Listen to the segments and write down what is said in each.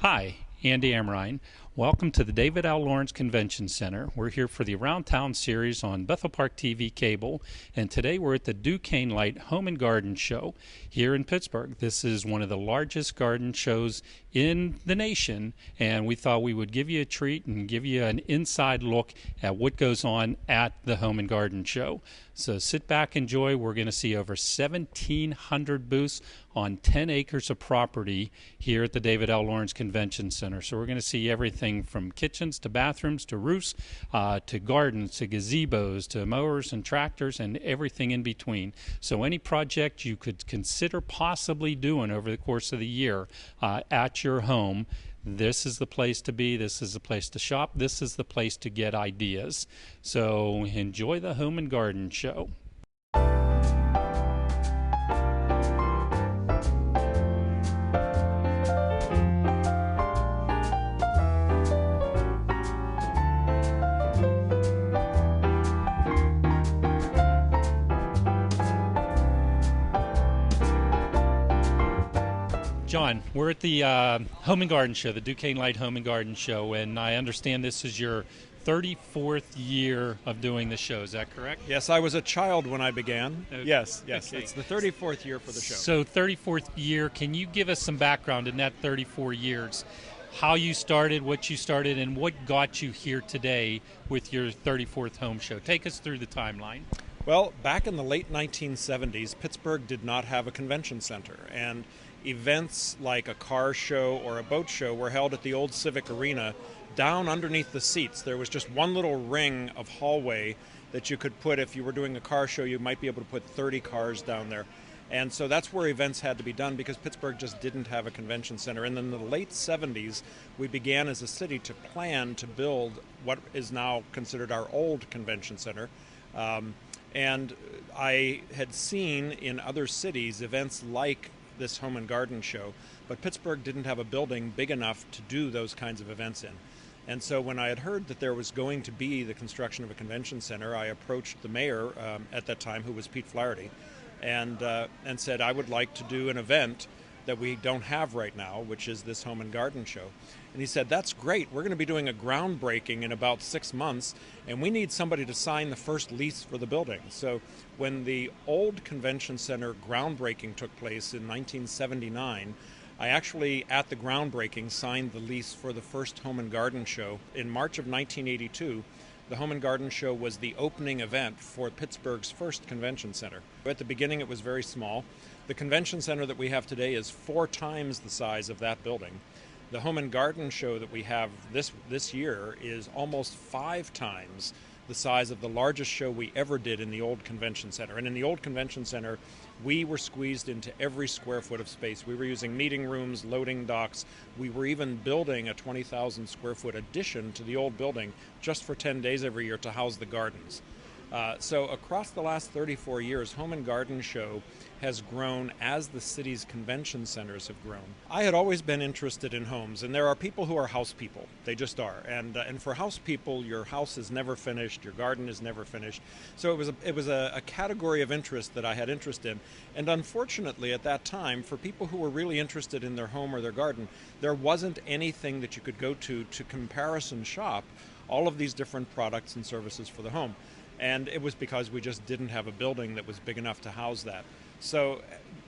Hi, Andy Amrine. Welcome to the David L. Lawrence Convention Center. We're here for the Around Town series on Bethel Park TV cable, and today we're at the Duquesne Light Home and Garden Show here in Pittsburgh. This is one of the largest garden shows in the nation, and we thought we would give you a treat and give you an inside look at what goes on at the Home and Garden Show. So sit back, enjoy. We're going to see over 1,700 booths on 10 acres of property here at the David L. Lawrence Convention Center. So we're going to see everything from kitchens to bathrooms to roofs to gardens to gazebos to mowers and tractors and everything in between. So any project you could consider possibly doing over the course of the year at your home, this is the place to be, this is the place to shop, this is the place to get ideas. So enjoy the Home and Garden Show. John, we're at the Home and Garden Show, the Duquesne Light Home and Garden Show, and I understand this is your 34th year of doing the show. Is that correct? Yes, I was a child when I began. Okay. Yes. Okay. It's the 34th year for the show. So 34th year, can you give us some background in that 34 years? How you started, what you started, and what got you here today with your 34th home show? Take us through the timeline. Well, back in the late 1970s, Pittsburgh did not have a convention center, and events like a car show or a boat show were held at the old Civic Arena. Down underneath the seats, there was just one little ring of hallway that you could put. If you were doing a car show, you might be able to put 30 cars down there. And so that's where events had to be done because Pittsburgh just didn't have a convention center. And then in the late 70s, we began as a city to plan to build what is now considered our old convention center. And I had seen in other cities events like this Home and Garden Show, but Pittsburgh didn't have a building big enough to do those kinds of events in. And so when I had heard that there was going to be the construction of a convention center, I approached the mayor at that time, who was Pete Flaherty, and said I would like to do an event that we don't have right now, which is this Home and Garden Show. And he said, that's great. We're going to be doing a groundbreaking in about 6 months, and we need somebody to sign the first lease for the building. So when the old convention center groundbreaking took place in 1979, I actually, at the groundbreaking, signed the lease for the first Home and Garden Show. In March of 1982, the Home and Garden Show was the opening event for Pittsburgh's first convention center. At the beginning, it was very small. The convention center that we have today is 4 times the size of that building. The Home and Garden Show that we have this year is almost 5 times the size of the largest show we ever did in the old convention center. And in the old convention center, we were squeezed into every square foot of space. We were using meeting rooms, loading docks. We were even building a 20,000 square foot addition to the old building just for 10 days every year to house the gardens. So across the last 34 years, Home and Garden Show has grown as the city's convention centers have grown. I had always been interested in homes, and there are people who are house people. They just are. And for house people, your house is never finished, your garden is never finished. So it was a category of interest that I had interest in. And unfortunately, at that time, for people who were really interested in their home or their garden, there wasn't anything that you could go to comparison shop all of these different products and services for the home. And it was because we just didn't have a building that was big enough to house that. So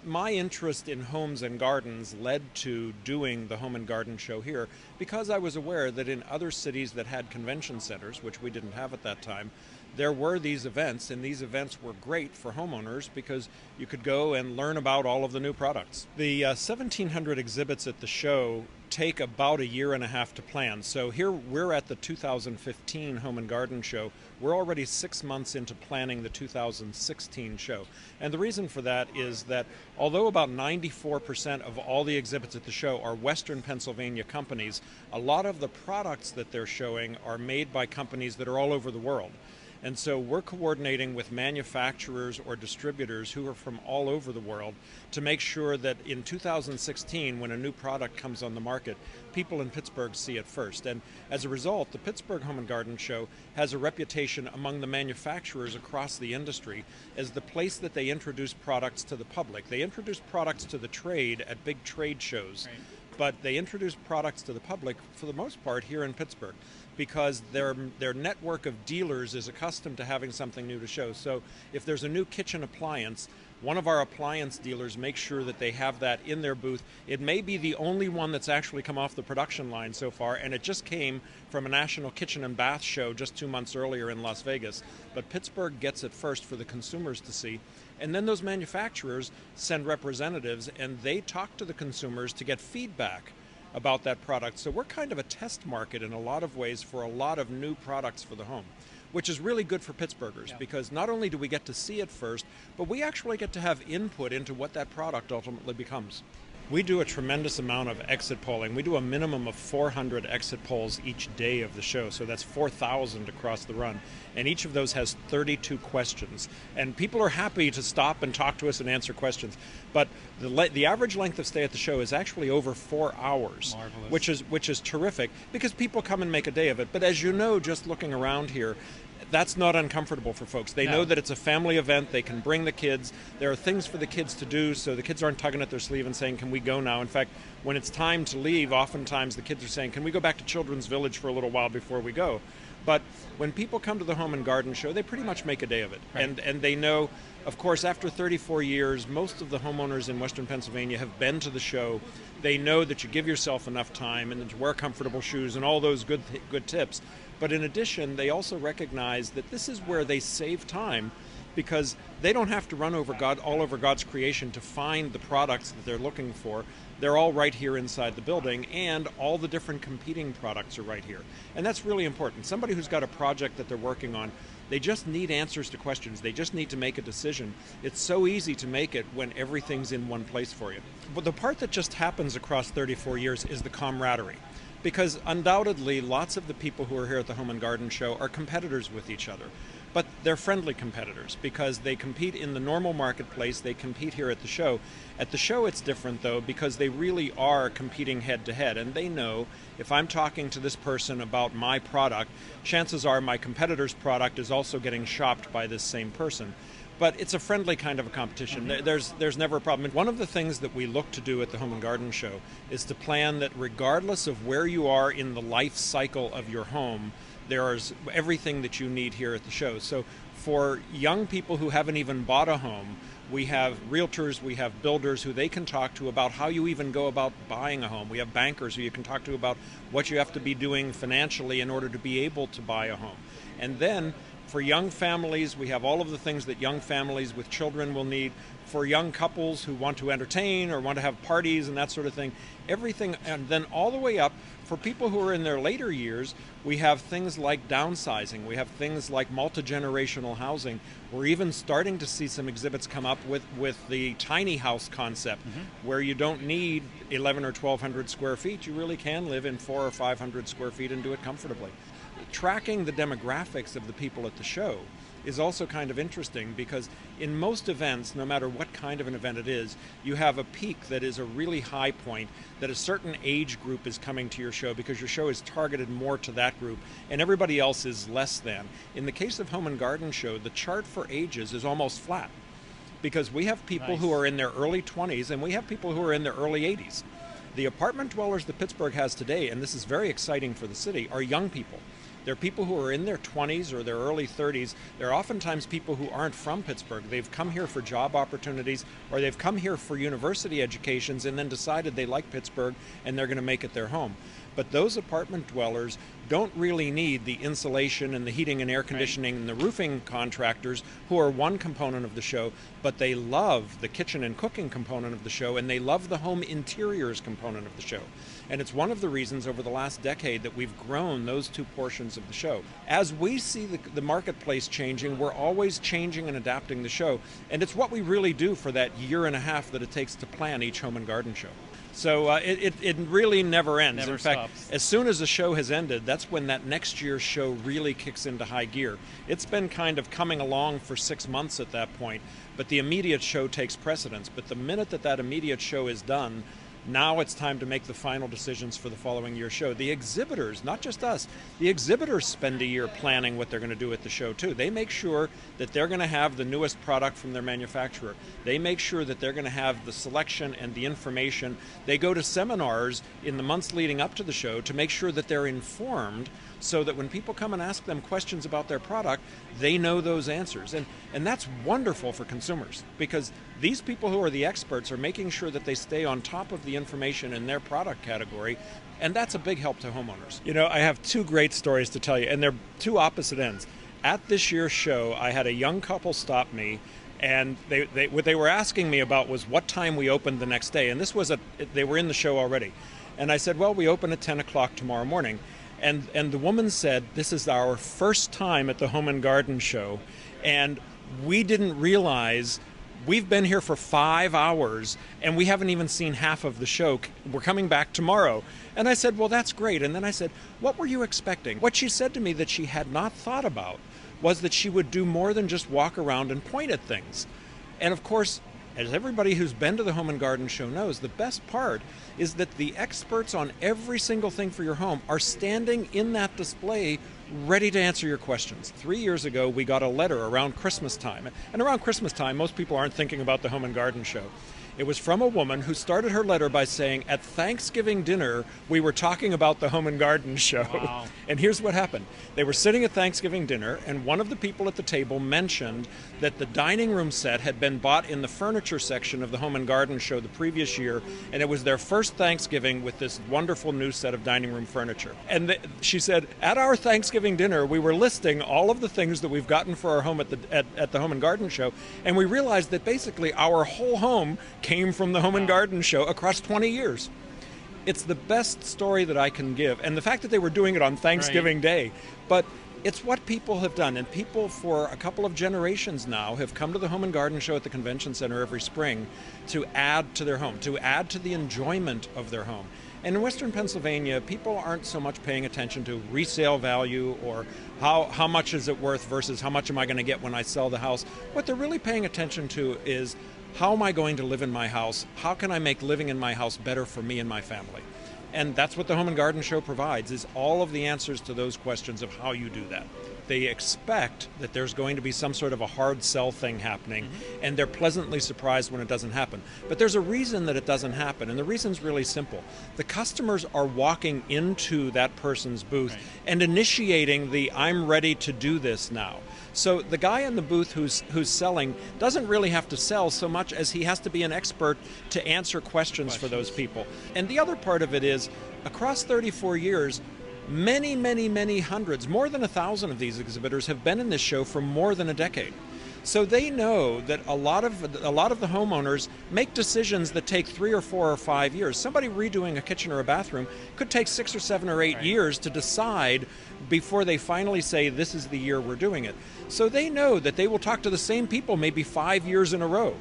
my interest in homes and gardens led to doing the Home and Garden Show here because I was aware that in other cities that had convention centers, which we didn't have at that time, there were these events, and these events were great for homeowners because you could go and learn about all of the new products. The 1,700 exhibits at the show take about 1.5 years to plan. So here we're at the 2015 Home and Garden Show. We're already 6 months into planning the 2016 show. And the reason for that is that although about 94% of all the exhibits at the show are Western Pennsylvania companies, a lot of the products that they're showing are made by companies that are all over the world. And so we're coordinating with manufacturers or distributors who are from all over the world to make sure that in 2016, when a new product comes on the market, people in Pittsburgh see it first. And as a result, the Pittsburgh Home and Garden Show has a reputation among the manufacturers across the industry as the place that they introduce products to the public. They introduce products to the trade at big trade shows. Right. but they introduce products to the public for the most part here in Pittsburgh because their network of dealers is accustomed to having something new to show. So if there's a new kitchen appliance, one of our appliance dealers makes sure that they have that in their booth. It may be the only one that's actually come off the production line so far, and it just came from a national kitchen and bath show just 2 months earlier in Las Vegas. But Pittsburgh gets it first for the consumers to see. And then those manufacturers send representatives, and they talk to the consumers to get feedback about that product. So we're kind of a test market in a lot of ways for a lot of new products for the home, which is really good for Pittsburghers because not only do we get to see it first, but we actually get to have input into what that product ultimately becomes. We do a tremendous amount of exit polling. We do a minimum of 400 exit polls each day of the show, so that's 4,000 across the run. And each of those has 32 questions. And people are happy to stop and talk to us and answer questions. But the average length of stay at the show is actually over 4 hours, which is terrific because people come and make a day of it. But as you know, just looking around here, that's not uncomfortable for folks. They know that it's a family event. They can bring the kids. There are things for the kids to do, so the kids aren't tugging at their sleeve and saying, can we go now? In fact, when it's time to leave, oftentimes the kids are saying, can we go back to Children's Village for a little while before we go? But when people come to the Home and Garden Show, they pretty much make a day of it. Right. And they know, of course, after 34 years, most of the homeowners in Western Pennsylvania have been to the show. They know that you give yourself enough time and that you wear comfortable shoes and all those good tips. But in addition, they also recognize that this is where they save time because they don't have to run all over God's creation to find the products that they're looking for. They're all right here inside the building, and all the different competing products are right here. And that's really important. Somebody who's got a project that they're working on, they just need answers to questions. They just need to make a decision. It's so easy to make it when everything's in one place for you. But the part that just happens across 34 years is the camaraderie. Because undoubtedly, lots of the people who are here at the Home and Garden Show are competitors with each other. But they're friendly competitors because they compete in the normal marketplace, they compete here at the show. At the show it's different though because they really are competing head to head, and they know if I'm talking to this person about my product, chances are my competitor's product is also getting shopped by this same person. But it's a friendly kind of a competition. Mm-hmm. There's never a problem. And one of the things that we look to do at the Home and Garden Show is to plan that regardless of where you are in the life cycle of your home, there's everything that you need here at the show. So for young people who haven't even bought a home, we have realtors, we have builders who they can talk to about how you even go about buying a home. We have bankers who you can talk to about what you have to be doing financially in order to be able to buy a home. And then for young families, we have all of the things that young families with children will need. For young couples who want to entertain or want to have parties and that sort of thing, everything. And then all the way up, for people who are in their later years, we have things like downsizing. We have things like multi-generational housing. We're even starting to see some exhibits come up with the tiny house concept, where you don't need 11 or 1,200 square feet. You really can live in 400 or 500 square feet and do it comfortably. Tracking the demographics of the people at the show is also kind of interesting because in most events, no matter what kind of an event it is, you have a peak that is a really high point, that a certain age group is coming to your show because your show is targeted more to that group and everybody else is less than. In the case of Home and Garden Show, the chart for ages is almost flat because we have people who are in their early 20s and we have people who are in their early 80s. The apartment dwellers that Pittsburgh has today, and this is very exciting for the city, are young people. They're people who are in their 20s or their early 30s. They're oftentimes people who aren't from Pittsburgh. They've come here for job opportunities or they've come here for university educations and then decided they like Pittsburgh and they're going to make it their home. But those apartment dwellers don't really need the insulation and the heating and air conditioning and the roofing contractors who are one component of the show, but they love the kitchen and cooking component of the show and they love the home interiors component of the show. And it's one of the reasons over the last decade that we've grown those two portions of the show. As we see the marketplace changing, we're always changing and adapting the show. And it's what we really do for that year and a half that it takes to plan each Home and Garden Show. So it really never ends. In fact, as soon as the show has ended, that's when that next year's show really kicks into high gear. It's been kind of coming along for 6 months at that point, but the immediate show takes precedence. But the minute that immediate show is done, Now it's time to make the final decisions for the following year's show. The exhibitors, not just us, the exhibitors spend a year planning what they're going to do at the show too. They make sure that they're going to have the newest product from their manufacturer. They make sure that they're going to have the selection and the information. They go to seminars in the months leading up to the show to make sure that they're informed, so that when people come and ask them questions about their product, they know those answers. And that's wonderful for consumers, because these people who are the experts are making sure that they stay on top of the information in their product category, and that's a big help to homeowners. You know, I have two great stories to tell you, and they're two opposite ends. At this year's show, I had a young couple stop me, and what they were asking me about was what time we opened the next day, and they were in the show already. And I said, well, we open at 10 o'clock tomorrow morning. And the woman said, this is our first time at the Home and Garden Show, and we didn't realize we've been here for 5 hours and we haven't even seen half of the show. We're coming back tomorrow. And I said, well, that's great. And then I said, what were you expecting? What she said to me that she had not thought about was that she would do more than just walk around and point at things. And of course, as everybody who's been to the Home and Garden Show knows, the best part is that the experts on every single thing for your home are standing in that display ready to answer your questions. 3 years ago, we got a letter around Christmas time. And around Christmas time, most people aren't thinking about the Home and Garden Show. It was from a woman who started her letter by saying, at Thanksgiving dinner, we were talking about the Home and Garden Show. Wow. And here's what happened. They were sitting at Thanksgiving dinner, and one of the people at the table mentioned that the dining room set had been bought in the furniture section of the Home and Garden Show the previous year, and it was their first Thanksgiving with this wonderful new set of dining room furniture. And she said, at our Thanksgiving dinner, we were listing all of the things that we've gotten for our home at the Home and Garden Show, and we realized that basically our whole home came from the Home and Garden Show across 20 years. It's the best story that I can give, and the fact that they were doing it on Thanksgiving Day, but it's what people have done, and people for a couple of generations now have come to the Home and Garden Show at the Convention Center every spring to add to their home, to add to the enjoyment of their home. And in Western Pennsylvania, people aren't so much paying attention to resale value or how much is it worth versus how much am I going to get when I sell the house. What they're really paying attention to is, how am I going to live in my house? How can I make living in my house better for me and my family? And that's what the Home and Garden Show provides, is all of the answers to those questions of how you do that. They expect that there's going to be some sort of a hard sell thing happening, and they're pleasantly surprised when it doesn't happen. But there's a reason that it doesn't happen, and the reason's really simple. The customers are walking into that person's booth and initiating the, I'm ready to do this now. So the guy in the booth who's selling doesn't really have to sell so much as he has to be an expert to answer questions for those people. And the other part of it is, across 34 years, many hundreds, more than 1,000 of these exhibitors have been in this show for more than a decade. So they know that a lot of the homeowners make decisions that take 3 or 4 or 5 years. Somebody redoing a kitchen or a bathroom could take 6 or 7 or 8 years to decide before they finally say, this is the year we're doing it. So they know that they will talk to the same people maybe 5 years in a row.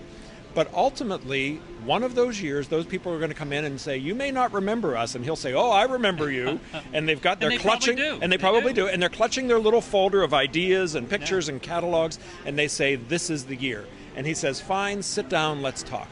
But ultimately, one of those years, those people are going to come in and say, you may not remember us. And he'll say, oh, I remember you. And they've got, they're clutching. And they probably do. And they're clutching their little folder of ideas and pictures and catalogs. And they say, this is the year. And he says, fine, sit down, let's talk.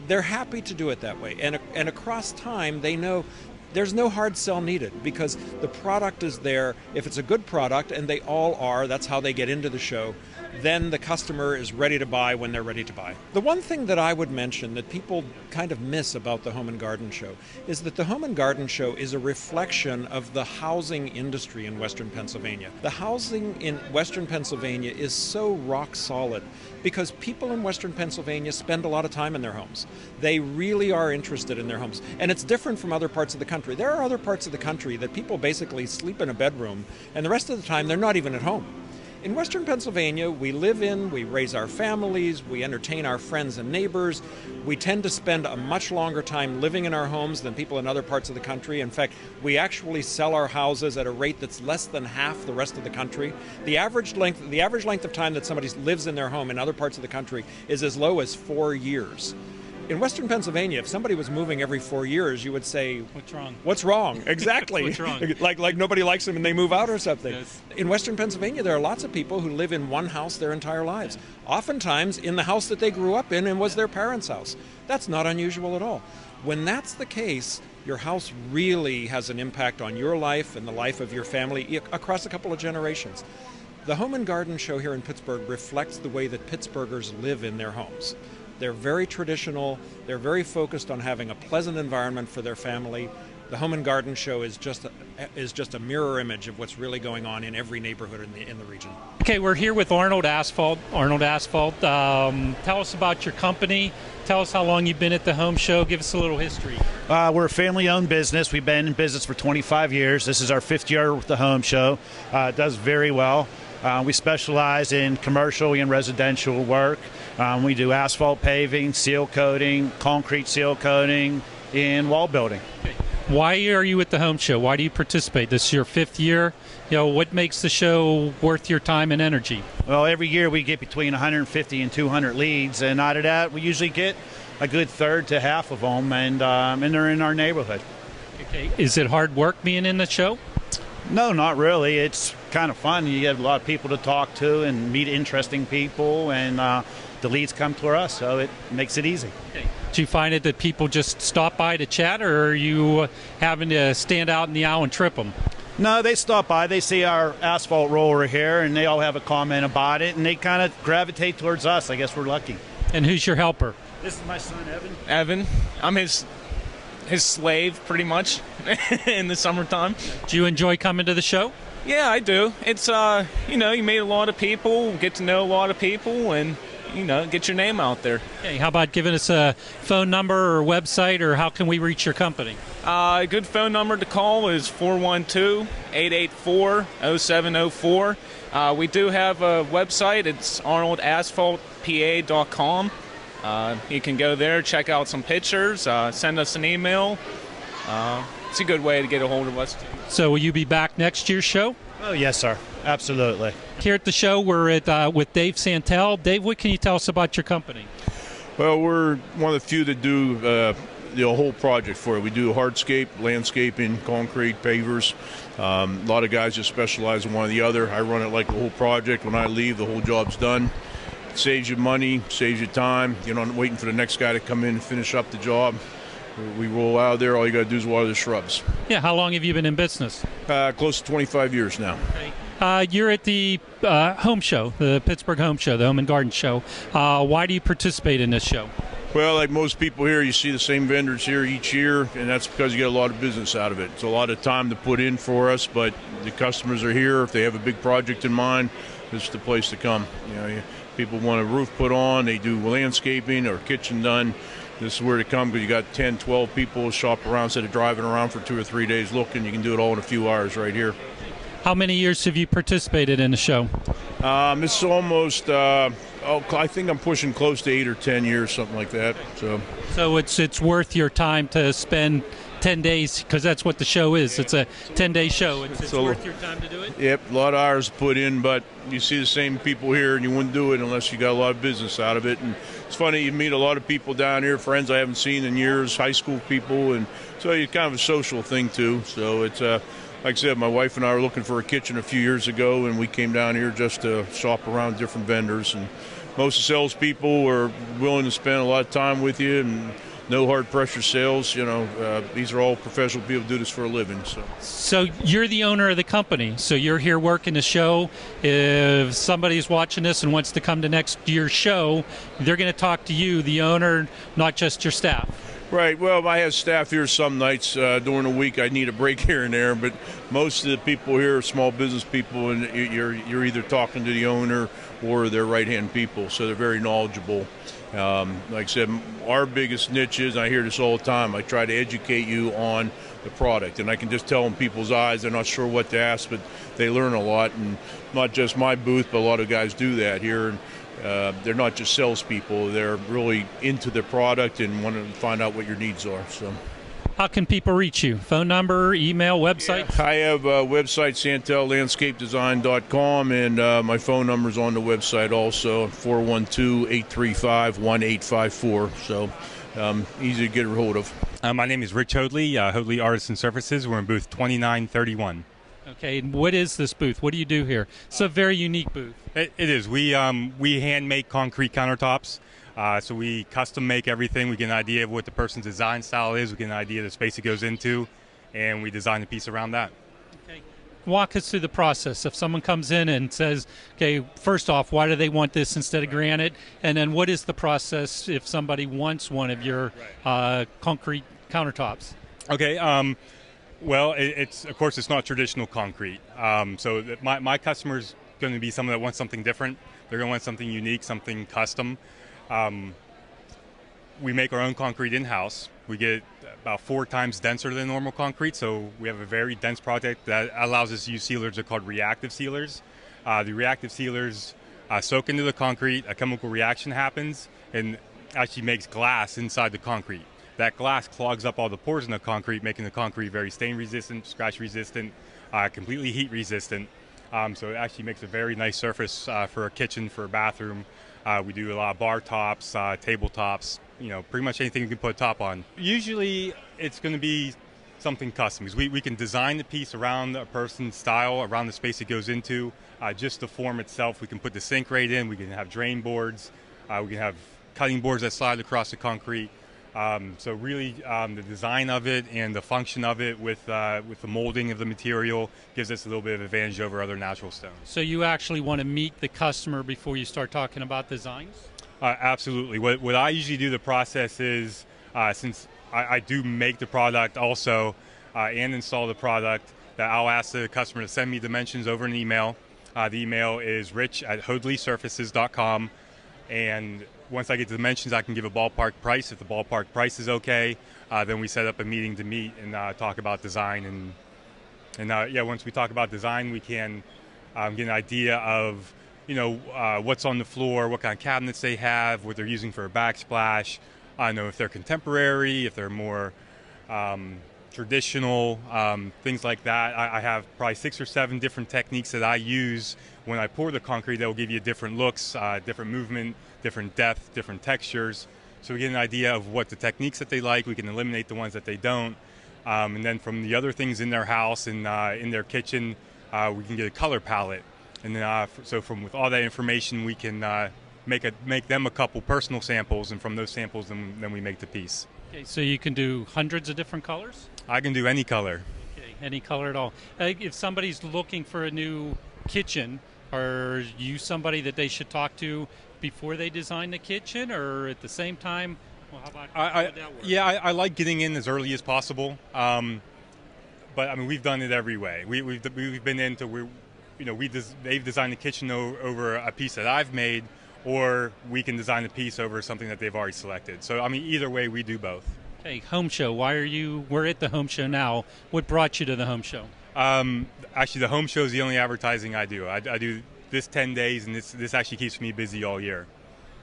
They're happy to do it that way. And across time, they know there's no hard sell needed, because the product is there. If it's a good product, and they all are, that's how they get into the show, then the customer is ready to buy when they're ready to buy. The one thing that I would mention that people kind of miss about the Home and Garden Show is that the Home and Garden Show is a reflection of the housing industry in Western Pennsylvania. The housing in Western Pennsylvania is so rock solid because people in Western Pennsylvania spend a lot of time in their homes. They really are interested in their homes. And it's different from other parts of the country. There are other parts of the country that people basically sleep in a bedroom, and the rest of the time they're not even at home. In Western Pennsylvania, we live in, we raise our families, we entertain our friends and neighbors. We tend to spend a much longer time living in our homes than people in other parts of the country. In fact, we actually sell our houses at a rate that's less than half the rest of the country. The average length of time that somebody lives in their home in other parts of the country is as low as 4 years. In Western Pennsylvania, if somebody was moving every 4 years, you would say, what's wrong? What's wrong? Exactly. What's wrong? like nobody likes them and they move out or something. Yes. In Western Pennsylvania, there are lots of people who live in one house their entire lives. Oftentimes in the house that they grew up in and was their parents' house. That's not unusual at all. When that's the case, your house really has an impact on your life and the life of your family across a couple of generations. The Home and Garden Show here in Pittsburgh reflects the way that Pittsburghers live in their homes. They're very traditional, they're very focused on having a pleasant environment for their family. The Home and Garden Show is just a mirror image of what's really going on in every neighborhood in the region. Okay, we're here with Arnold Asphalt. Arnold Asphalt, tell us about your company. Tell us how long you've been at the home show. Give us a little history. We're a family-owned business. We've been in business for 25 years. This is our 5th year with the home show. It does very well. We specialize in commercial and residential work. We do asphalt paving, seal coating, concrete seal coating, and wall building. Okay. Why are you at the home show? Why do you participate? This is your 5th year. What makes the show worth your time and energy? Well, every year we get between 150 and 200 leads, and out of that, we usually get a good third to half of them, and they're in our neighborhood. Okay. Is it hard work being in the show? No, not really. It's kind of fun. You get a lot of people to talk to and meet interesting people, and the leads come to us, so it makes it easy. Okay. Do you find it that people just stop by to chat, or are you having to stand out in the aisle and trip them? No, they stop by. They see our asphalt roller here, and they all have a comment about it, and they kind of gravitate towards us. I guess we're lucky. And who's your helper? This is my son, Evan. Evan. I'm his slave, pretty much, in the summertime. Do you enjoy coming to the show? Yeah, I do. It's, you meet a lot of people, get to know a lot of people, and, get your name out there. Okay, how about giving us a phone number or website, or how can we reach your company? A good phone number to call is 412-884-0704. We do have a website. It's arnoldasphaltpa.com. You can go there, check out some pictures, send us an email. It's a good way to get a hold of us. So will you be back next year's show? Oh, yes, sir. Absolutely. Here at the show, we're at with Dave Santel. Dave, what can you tell us about your company? Well, we're one of the few that do the whole project for it. We do hardscape, landscaping, concrete, pavers. A lot of guys just specialize in one or the other. I run it like the whole project. When I leave, the whole job's done. It saves you money, saves you time. You're not waiting for the next guy to come in and finish up the job. We roll out of there. All you got to do is water the shrubs. Yeah, how long have you been in business? Close to 25 years now. Okay. You're at the home show, the Pittsburgh Home Show, the Home and Garden Show. Why do you participate in this show? Well, like most people here, you see the same vendors here each year, and that's because you get a lot of business out of it. It's a lot of time to put in for us, but the customers are here. If they have a big project in mind, this is the place to come. People want a roof put on, they do landscaping or kitchen done. This is where to come because you got 10, 12 people shop around instead of driving around for 2 or 3 days looking. You can do it all in a few hours right here. How many years have you participated in the show? It's almost, I think I'm pushing close to 8 or 10 years, something like that. So it's worth your time to spend 10 days, because that's what the show is. It's a 10-day show. It's worth your time to do it? Yep, a lot of hours put in, but you see the same people here, and you wouldn't do it unless you got a lot of business out of it. And it's funny, you meet a lot of people down here, friends I haven't seen in years, high school people, and so it's kind of a social thing, too. So it's like I said, my wife and I were looking for a kitchen a few years ago, and we came down here just to shop around different vendors. And most of the salespeople are willing to spend a lot of time with you, and no hard pressure sales. These are all professional people who do this for a living. So you're the owner of the company. So you're here working the show. If somebody's watching this and wants to come to next year's show, they're going to talk to you, the owner, not just your staff. Right. Well, I have staff here some nights. During the week, I need a break here and there. But most of the people here are small business people, and you're either talking to the owner or their right-hand people, so they're very knowledgeable. Like I said, our biggest niche is, and I hear this all the time, I try to educate you on the product. And I can just tell in people's eyes, they're not sure what to ask, but they learn a lot. And not just my booth, but a lot of guys do that here. And they're not just salespeople. They're really into the product and want to find out what your needs are. So, how can people reach you? Phone number, email, website? Yeah, I have a website, santellandscapedesign.com, and my phone number is on the website also, 412-835-1854. So easy to get a hold of. My name is Rich Hoadley, Hoadley Artisan Surfaces. We're in booth 2931. Okay, and what is this booth? What do you do here? It's a very unique booth. It is. We hand make concrete countertops. So we custom make everything. We get an idea of what the person's design style is. We get an idea of the space it goes into, and we design a piece around that. Okay. Walk us through the process. If someone comes in and says, okay, first off, why do they want this instead of granite? And then what is the process if somebody wants one of your concrete countertops? Okay. Well, it's of course it's not traditional concrete. So my customer's going to be someone that wants something different. They're going to want something unique, something custom. We make our own concrete in-house. We get about 4 times denser than normal concrete, so we have a very dense product that allows us to use sealers. They're called reactive sealers. The reactive sealers soak into the concrete, a chemical reaction happens, and actually makes glass inside the concrete. That glass clogs up all the pores in the concrete, making the concrete very stain resistant, scratch resistant, completely heat resistant. So it actually makes a very nice surface for a kitchen, for a bathroom. We do a lot of bar tops, tabletops, pretty much anything you can put a top on. Usually it's going to be something custom. We can design the piece around a person's style, around the space it goes into. Just the form itself, we can put the sink right in, we can have drain boards, we can have cutting boards that slide across the concrete. So really the design of it and the function of it with the molding of the material gives us a little bit of advantage over other natural stones. So you actually want to meet the customer before you start talking about designs? Absolutely. What I usually do, the process is, since I do make the product also and install the product, that I'll ask the customer to send me dimensions over an email. The email is rich@hoadleysurfaces.com, and once I get the dimensions, I can give a ballpark price. If the ballpark price is okay, then we set up a meeting to meet and talk about design. And once we talk about design, we can get an idea of what's on the floor, what kind of cabinets they have, what they're using for a backsplash. I know if they're contemporary, if they're more traditional, things like that. I have probably 6 or 7 different techniques that I use when I pour the concrete that will give you different looks, different movement, different depth, different textures. So we get an idea of what the techniques that they like. We can eliminate the ones that they don't. And then from the other things in their house and in their kitchen, we can get a color palette. And then, with all that information, we can make them a couple personal samples, and from those samples, then we make the piece. Okay, so you can do hundreds of different colors? I can do any color. Okay, any color at all. If somebody's looking for a new kitchen, are you somebody that they should talk to before they design the kitchen, or at the same time? Well, how would that work? Yeah, I like getting in as early as possible. But I mean, we've done it every way. We've been into they've designed the kitchen over a piece that I've made, or we can design a piece over something that they've already selected. So I mean, either way, we do both. Okay, home show. We're at the home show now. What brought you to the home show? Actually, the home show is the only advertising I do. I do this 10 days, and this actually keeps me busy all year.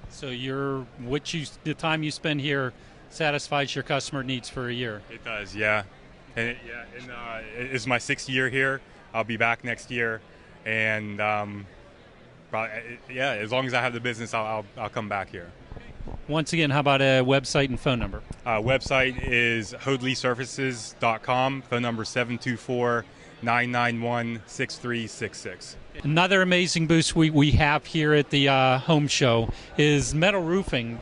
So the time you spend here satisfies your customer needs for a year. It does, yeah. And it's my 6th year here. I'll be back next year, and as long as I have the business, I'll come back here. Once again, how about a website and phone number? Website is hoadleysurfaces.com. Phone number 724-991-6366. Another amazing booth we have here at the home show is metal roofing.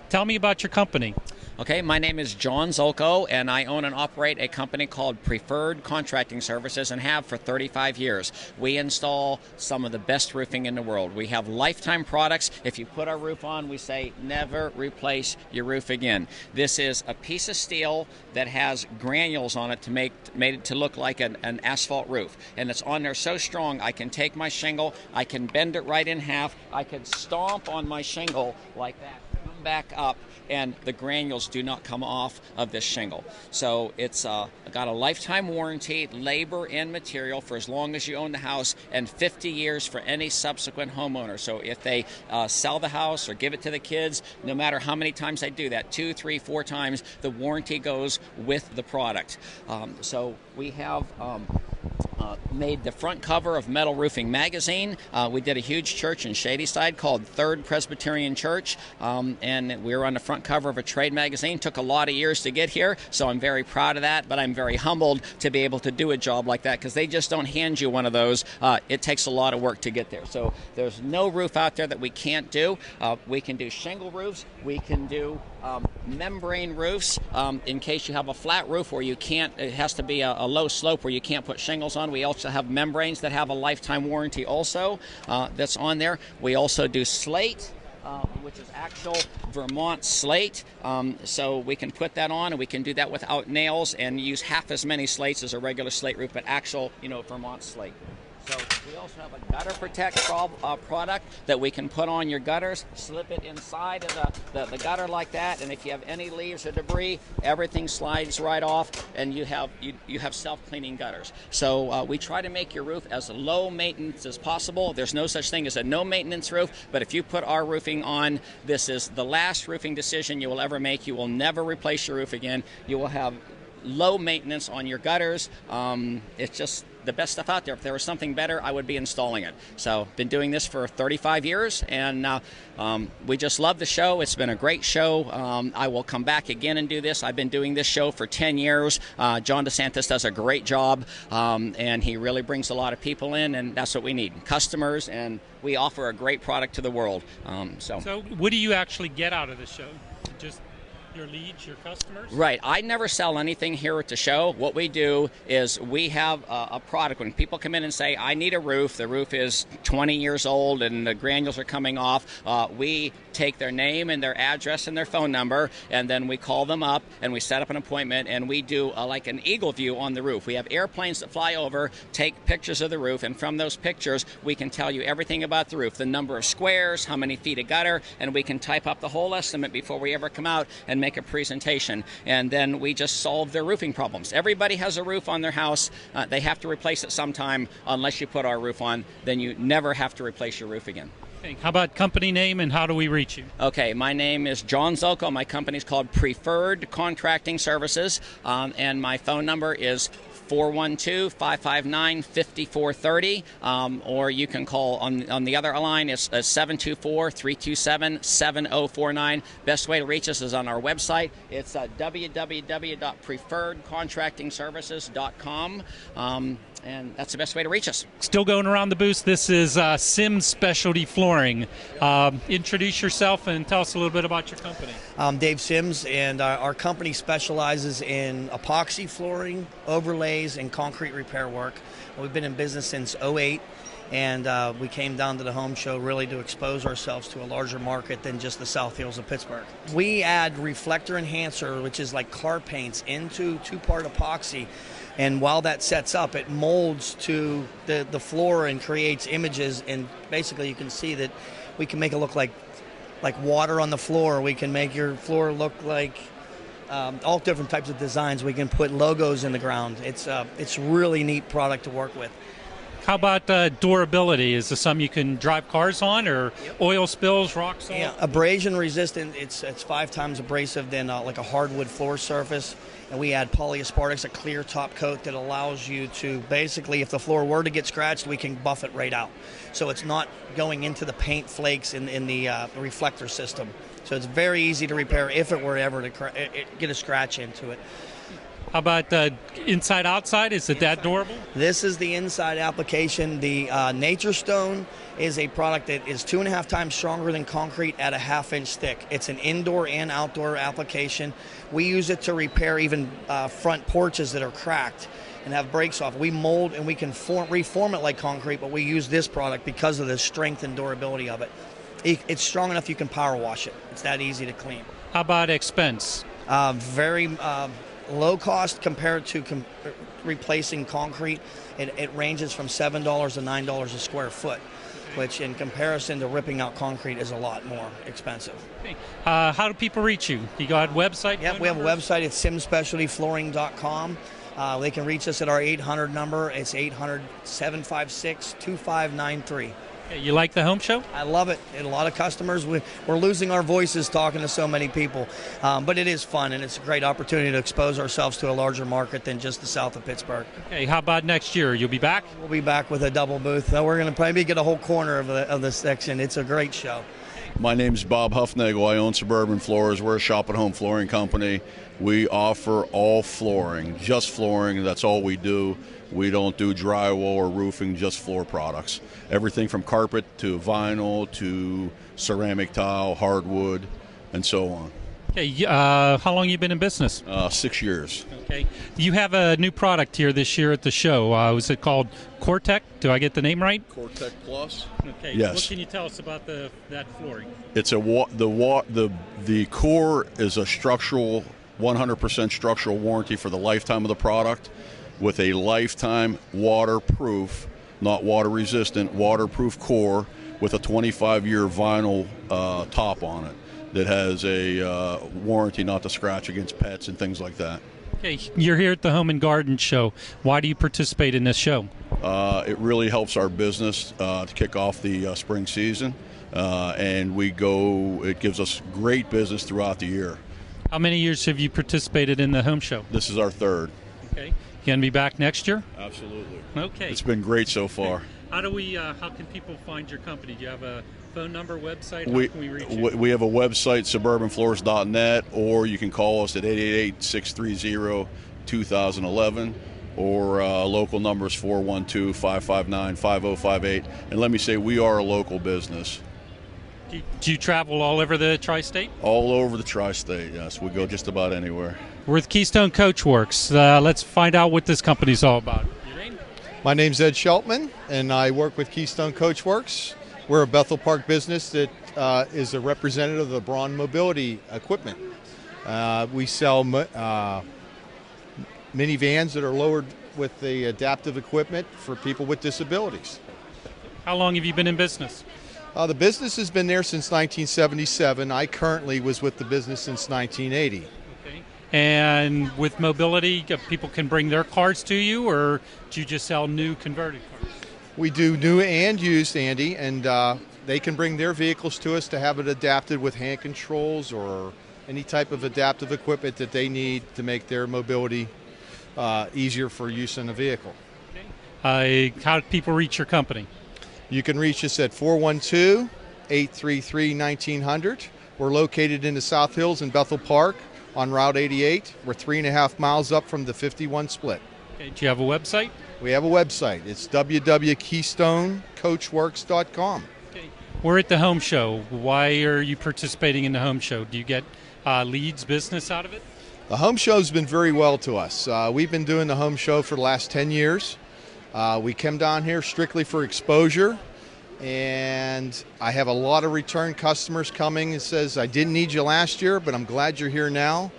Tell me about your company. Okay, my name is John Zolko, and I own and operate a company called Preferred Contracting Services, and have for 35 years. We install some of the best roofing in the world. We have lifetime products. If you put our roof on, we say never replace your roof again. This is a piece of steel that has granules on it made it to look like an asphalt roof, and it's on there so strong I can take my shingle, I can bend it right in half, I can stomp on my shingle like that, come back up, and the granules do not come off of this shingle. So it's got a lifetime warranty, labor and material for as long as you own the house, and 50 years for any subsequent homeowner. So if they sell the house or give it to the kids, no matter how many times they do that, 2, 3, 4 times, the warranty goes with the product. So we have made the front cover of Metal Roofing magazine. We did a huge church in Shadyside called Third Presbyterian Church, and we were on the front cover of a trade magazine. Took a lot of years to get here, so I'm very proud of that, but I'm very humbled to be able to do a job like that because they just don't hand you one of those. It takes a lot of work to get there. So there's no roof out there that we can't do. We can do shingle roofs. We can do membrane roofs in case you have a flat roof where you can't, it has to be a low slope where you can't put shingles on. We also have membranes that have a lifetime warranty also that's on there. We also do slate, which is actual Vermont slate. So we can put that on, and we can do that without nails and use half as many slates as a regular slate roof, but actual, Vermont slate. So we also have a gutter protect product that we can put on your gutters, slip it inside of the gutter like that, and if you have any leaves or debris, everything slides right off, and you have self-cleaning gutters. So we try to make your roof as low maintenance as possible. There's no such thing as a no maintenance roof, but if you put our roofing on, this is the last roofing decision you will ever make. You will never replace your roof again. You will have low maintenance on your gutters. It's just the best stuff out there. If there was something better, I would be installing it. So been doing this for 35 years, and we just love the show. It's been a great show. I will come back again and do this. I've been doing this show for 10 years. John DeSantis does a great job, and he really brings a lot of people in, and that's what we need, customers, and we offer a great product to the world. So what do you actually get out of the show? Just your leads, your customers? Right. I never sell anything here at the show. What we do is we have a product. When people come in and say, I need a roof, the roof is 20 years old and the granules are coming off, we take their name and their address and their phone number, and then we call them up and we set up an appointment, and we do like an eagle view on the roof. We have airplanes that fly over, take pictures of the roof, and from those pictures we can tell you everything about the roof, the number of squares, how many feet of gutter, and we can type up the whole estimate before we ever come out and make a presentation, and then we just solve their roofing problems. Everybody has a roof on their house. They have to replace it sometime. Unless you put our roof on, then you never have to replace your roof again. Okay. How about company name, and how do we reach you? Okay, my name is John Zolko. My company's called Preferred Contracting Services, and my phone number is 412-559-5430, or you can call on the other line. It's 724-327-7049. Best way to reach us is on our website. It's www.preferredcontractingservices.com. And that's the best way to reach us. Still going around the booth, this is Sims Specialty Flooring. Introduce yourself and tell us a little bit about your company. I'm Dave Sims, and our company specializes in epoxy flooring, overlays, and concrete repair work. We've been in business since '08, and we came down to the home show really to expose ourselves to a larger market than just the South Hills of Pittsburgh. We add reflector enhancer, which is like car paints, into two-part epoxy. And while that sets up, it molds to the floor and creates images. And basically, you can see that we can make it look like water on the floor. We can make your floor look like all different types of designs. We can put logos in the ground. It's really neat product to work with. How about durability? Is this something you can drive cars on, or oil spills, rock salt? Yeah, abrasion resistant. It's 5 times abrasive than like a hardwood floor surface. And we add polyaspartics, a clear top coat that allows you to basically, if the floor were to get scratched, we can buff it right out. So it's not going into the paint flakes in the reflector system. So it's very easy to repair if it were ever to get a scratch into it. How about inside outside? Is it that durable? This is the inside application. The Nature Stone is a product that is 2.5 times stronger than concrete at a 1/2 inch thick. It's an indoor and outdoor application. We use it to repair even front porches that are cracked and have breaks off. We mold and we can reform it like concrete, but we use this product because of the strength and durability of it. It's strong enough you can power wash it. It's that easy to clean. How about expense? Very low cost compared to replacing concrete. It ranges from $7 to $9 a square foot, which in comparison to ripping out concrete is a lot more expensive. Okay. How do people reach you? You got a website? Yeah, we have a website. It's simspecialtyflooring.com. They can reach us at our 800 number. It's 800-756-2593. Hey, you like the home show? I love it. And a lot of customers, we're losing our voices talking to so many people. But it is fun, and it's a great opportunity to expose ourselves to a larger market than just the south of Pittsburgh. Hey, how about next year? You'll be back? We'll be back with a double booth. We're going to probably get a whole corner of the section. It's a great show. My name's Bob Huffnagel. I own Suburban Floors. We're a shop-at-home flooring company. We offer all flooring, just flooring. That's all we do. We don't do drywall or roofing, just floor products. Everything from carpet to vinyl to ceramic tile, hardwood, and so on. Okay, how long you been in business? 6 years. Okay, you have a new product here this year at the show. Was it called Cortec? Do I get the name right? Cortec Plus. Okay. Yes. What can you tell us about that flooring? It's the core is a structural, 100% structural warranty for the lifetime of the product, with a lifetime waterproof, not water resistant, waterproof core with a 25-year vinyl top on it that has a warranty not to scratch against pets and things like that. Okay, you're here at the Home and Garden Show. Why do you participate in this show? It really helps our business to kick off the spring season, and it gives us great business throughout the year. How many years have you participated in the home show? This is our third. Okay. You going to be back next year? Absolutely. Okay. It's been great so far. How can people find your company? Do you have a phone number, website? We can we reach you? We have a website, suburbanfloors.net, or you can call us at 888-630-2011, or local numbers 412-559-5058. And let me say, we are a local business. Do you travel all over the tri-state? All over the tri-state, yes. We go just about anywhere. We're with Keystone Coachworks. Let's find out what this company's all about. Your name? My name's Ed Sheltman, and I work with Keystone Coachworks. We're a Bethel Park business that is a representative of the Braun Mobility Equipment. We sell minivans that are lowered with the adaptive equipment for people with disabilities. How long have you been in business? The business has been there since 1977. I currently was with the business since 1980. Okay. And with mobility, people can bring their cars to you, or do you just sell new converted cars? We do new and used, Andy, and they can bring their vehicles to us to have it adapted with hand controls or any type of adaptive equipment that they need to make their mobility easier for use in a vehicle. Okay. How do people reach your company? You can reach us at 412-833-1900. We're located in the South Hills in Bethel Park on Route 88. We're 3.5 miles up from the 51 split. Okay. Do you have a website? We have a website. It's www.keystonecoachworks.com. Okay. We're at the home show. Why are you participating in the home show? Do you get leads, business out of it? The home show's been very well to us. We've been doing the home show for the last 10 years. We come down here strictly for exposure, and I have a lot of return customers coming and says, I didn't need you last year, but I'm glad you're here now.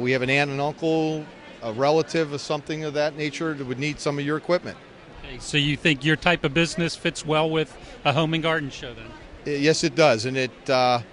We have an aunt and uncle, a relative or something of that nature that would need some of your equipment. Okay, so you think your type of business fits well with a home and garden show then? Yes, it does, and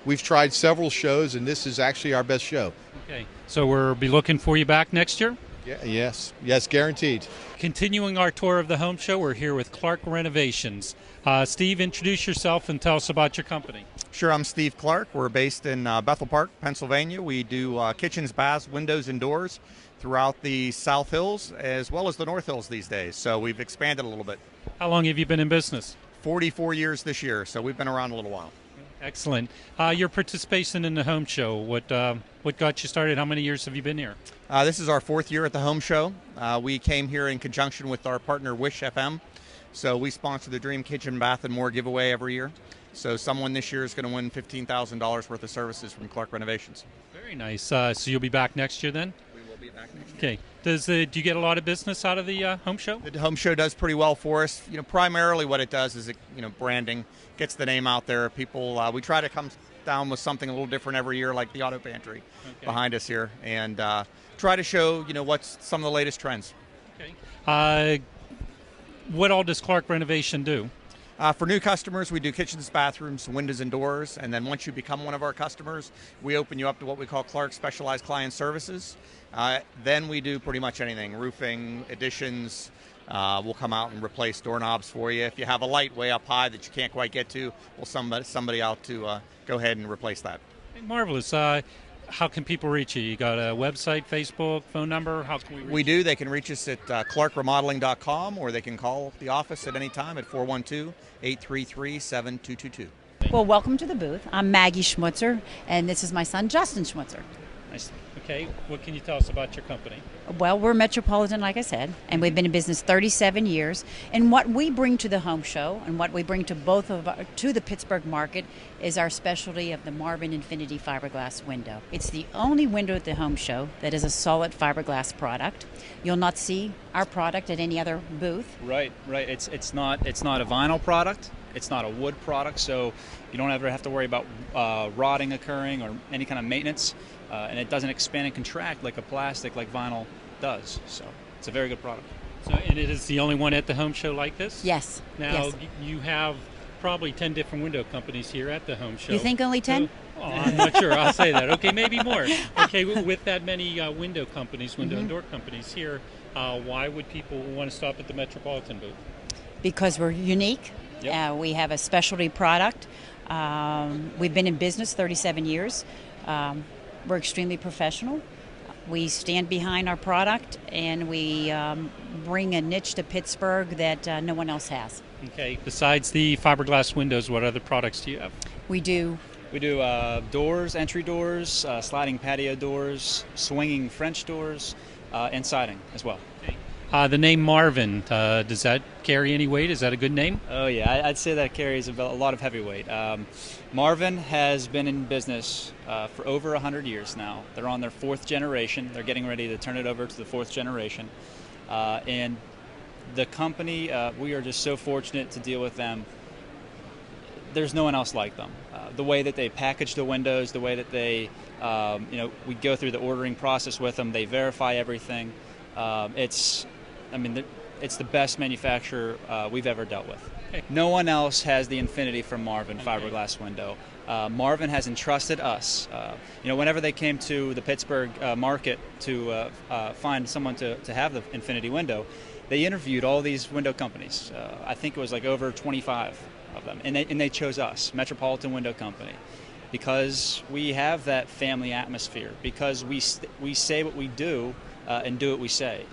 we've tried several shows, and this is actually our best show. Okay, so we'll be looking for you back next year? Yeah, yes, guaranteed. Continuing our tour of the home show, we're here with Clark Renovations. Steve, introduce yourself and tell us about your company. Sure, I'm Steve Clark. We're based in Bethel Park, Pennsylvania. We do kitchens, baths, windows, and doors throughout the South Hills as well as the North Hills these days. So we've expanded a little bit. How long have you been in business? 44 years this year, so we've been around a little while. Excellent. Your participation in the home show, what got you started? How many years have you been here? This is our 4th year at the home show. We came here in conjunction with our partner Wish FM. So we sponsor the Dream Kitchen, Bath, and More giveaway every year. So someone this year is going to win $15,000 worth of services from Clark Renovations. Very nice. So you'll be back next year then? We will be back next year. Okay. Do you get a lot of business out of the home show? The home show does pretty well for us. Primarily what it does is branding, gets the name out there. People, we try to come down with something a little different every year, like the auto pantry behind us here, and try to show what's some of the latest trends. Okay. What all does Clark Renovation do? For new customers, we do kitchens, bathrooms, windows, and doors. And then once you become one of our customers, we open you up to what we call Clark Specialized Client Services. Then we do pretty much anything, roofing, additions. We'll come out and replace doorknobs for you. If you have a light way up high that you can't quite get to, we'll send somebody out to go ahead and replace that. Marvelous. How can people reach you? You got a website, Facebook, phone number? How can we reach We do. They can reach us at clarkremodeling.com, or they can call the office at any time at 412-833-7222. Well, welcome to the booth. I'm Maggie Schmutzer, and this is my son, Justin Schmutzer. Nice. Okay, what can you tell us about your company? Well, we're Metropolitan, like I said, and we've been in business 37 years. And what we bring to the home show and what we bring to to the Pittsburgh market is our specialty of the Marvin Infinity fiberglass window. It's the only window at the home show that is a solid fiberglass product. You'll not see our product at any other booth. Right. It's not a vinyl product. It's not a wood product, so you don't ever have to worry about rotting occurring or any kind of maintenance. And it doesn't expand and contract like a plastic like vinyl does. So it's a very good product. So, and it is the only one at the home show like this? Yes. Now, yes. You have probably 10 different window companies here at the home show. You think only 10? So, I'm not sure. I'll say that. Okay, maybe more. Okay, with that many window companies, window and door companies here, why would people want to stop at the Metropolitan booth? Because we're unique. Yep. We have a specialty product. We've been in business 37 years. We're extremely professional. We stand behind our product, and we bring a niche to Pittsburgh that no one else has. Okay. Besides the fiberglass windows, what other products do you have? We do doors, entry doors, sliding patio doors, swinging French doors, and siding as well. The name Marvin, does that carry any weight? Is that a good name? Oh, yeah. I'd say that carries a lot of heavy weight. Marvin has been in business for over 100 years now. They're on their 4th generation. They're getting ready to turn it over to the 4th generation. And the company, we are just so fortunate to deal with them. There's no one else like them. The way that they package the windows, the way that they, we go through the ordering process with them. They verify everything. It's the best manufacturer we've ever dealt with. No one else has the Infinity from Marvin fiberglass window. Marvin has entrusted us. Whenever they came to the Pittsburgh market to find someone to have the Infinity window, they interviewed all these window companies. I think it was like over 25 of them, and they chose us, Metropolitan Window Company, because we have that family atmosphere. Because we say what we do. And do what we say.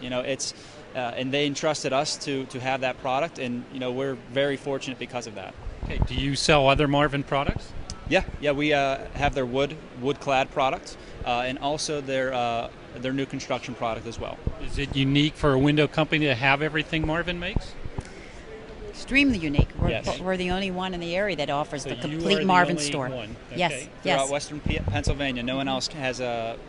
And they entrusted us to have that product, and we're very fortunate because of that. Okay. Do you sell other Marvin products? Yeah. We have their wood-clad product, and also their new construction product as well. Is it unique for a window company to have everything Marvin makes? Extremely unique. Yes. We're the only one in the area that offers So the you complete are the Marvin only store. one. Okay. Yes. Throughout Western Pennsylvania, no one else has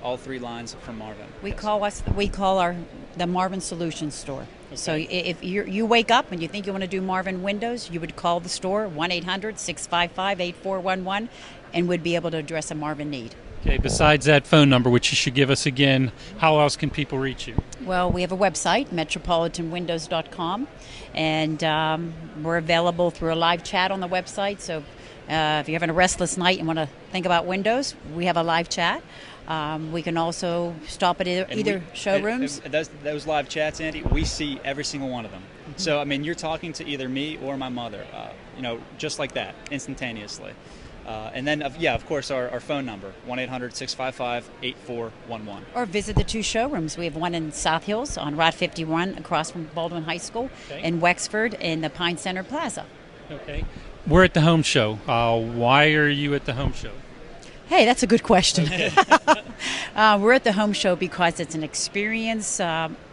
all 3 lines from Marvin. We call the Marvin Solutions store. Okay. So if you wake up and you think you want to do Marvin windows, you would call the store 1-800-655-8411, and would be able to address a Marvin need. Okay. Besides that phone number, which you should give us again, how else can people reach you? Well, we have a website, metropolitanwindows.com, and we're available through a live chat on the website. So if you're having a restless night and want to think about windows, we have a live chat. We can also stop at either showrooms. Those live chats, Andy, we see every single one of them. Mm-hmm. So, you're talking to either me or my mother, just like that, instantaneously. And then, of course, our phone number, 1-800-655-8411. Or visit the 2 showrooms. We have one in South Hills on Route 51 across from Baldwin High School, in Wexford in the Pine Center Plaza. Okay. We're at the home show. Why are you at the home show? Hey, that's a good question. We're at the home show because it's an experience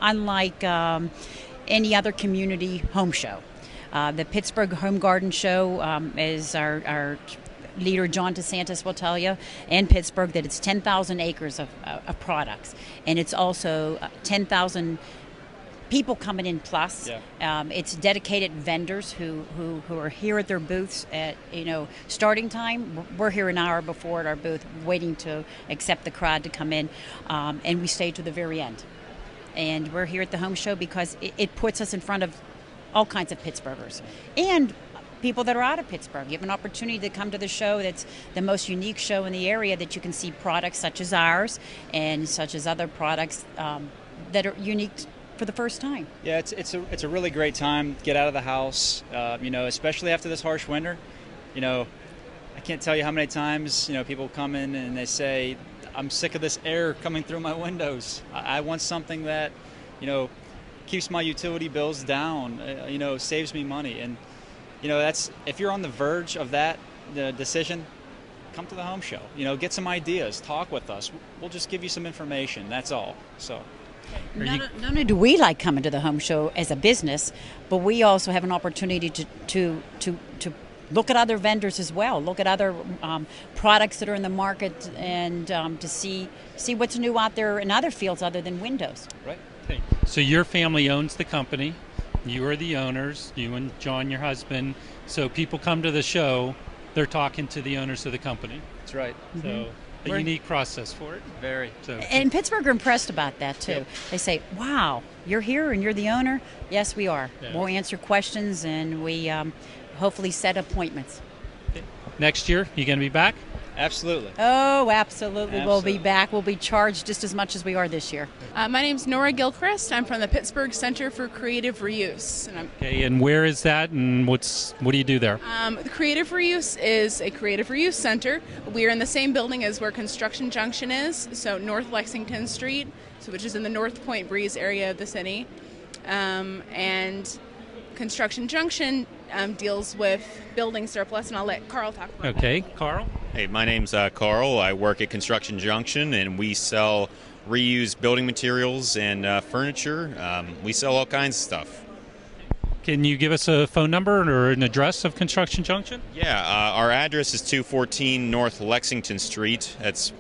unlike any other community home show. The Pittsburgh Home Garden Show is our leader, John DeSantis, will tell you, and Pittsburgh, that it's 10,000 acres of products. And it's also 10,000 people coming in plus. Yeah. It's dedicated vendors who are here at their booths at starting time. We're here an hour before at our booth waiting to accept the crowd to come in, and we stay to the very end. And we're here at the home show because it puts us in front of all kinds of Pittsburghers. And people that are out of Pittsburgh. You have an opportunity to come to the show that's the most unique show in the area, that you can see products such as ours and such as other products that are unique for the first time. Yeah, it's a really great time. Get out of the house, especially after this harsh winter. I can't tell you how many times people come in and they say, I'm sick of this air coming through my windows. I want something that keeps my utility bills down, saves me money. And that's, if you're on the verge of that decision, come to the home show. Get some ideas, talk with us. We'll just give you some information. That's all. So. Not only do we like coming to the home show as a business, but we also have an opportunity to look at other vendors as well, look at other products that are in the market, and to see what's new out there in other fields other than windows. Right. Okay. So your family owns the company. You are the owners, you and John, your husband. So people come to the show, they're talking to the owners of the company. That's right. So a unique process for it. Very. So. And Pittsburgh are impressed about that too. Yep. They say, wow, you're here and you're the owner? Yes, we are. Yeah. We'll answer questions, and we hopefully set appointments. Next year, you going to be back? Absolutely. Oh, absolutely. We'll be back. We'll be charged just as much as we are this year. My name's Nora Gilchrist. I'm from the Pittsburgh Center for Creative Reuse. And Okay, and where is that, and what do you do there? the Creative Reuse is a creative reuse center. We are in the same building as where Construction Junction is, so North Lexington Street, which is in the North Point Breeze area of the city. And Construction Junction deals with building surplus, and I'll let Carl talk about Okay, Carl? Hey, my name's Carl. I work at Construction Junction, and we sell reused building materials and furniture. We sell all kinds of stuff. Can you give us a phone number or an address of Construction Junction? Yeah, our address is 214 North Lexington Street. That's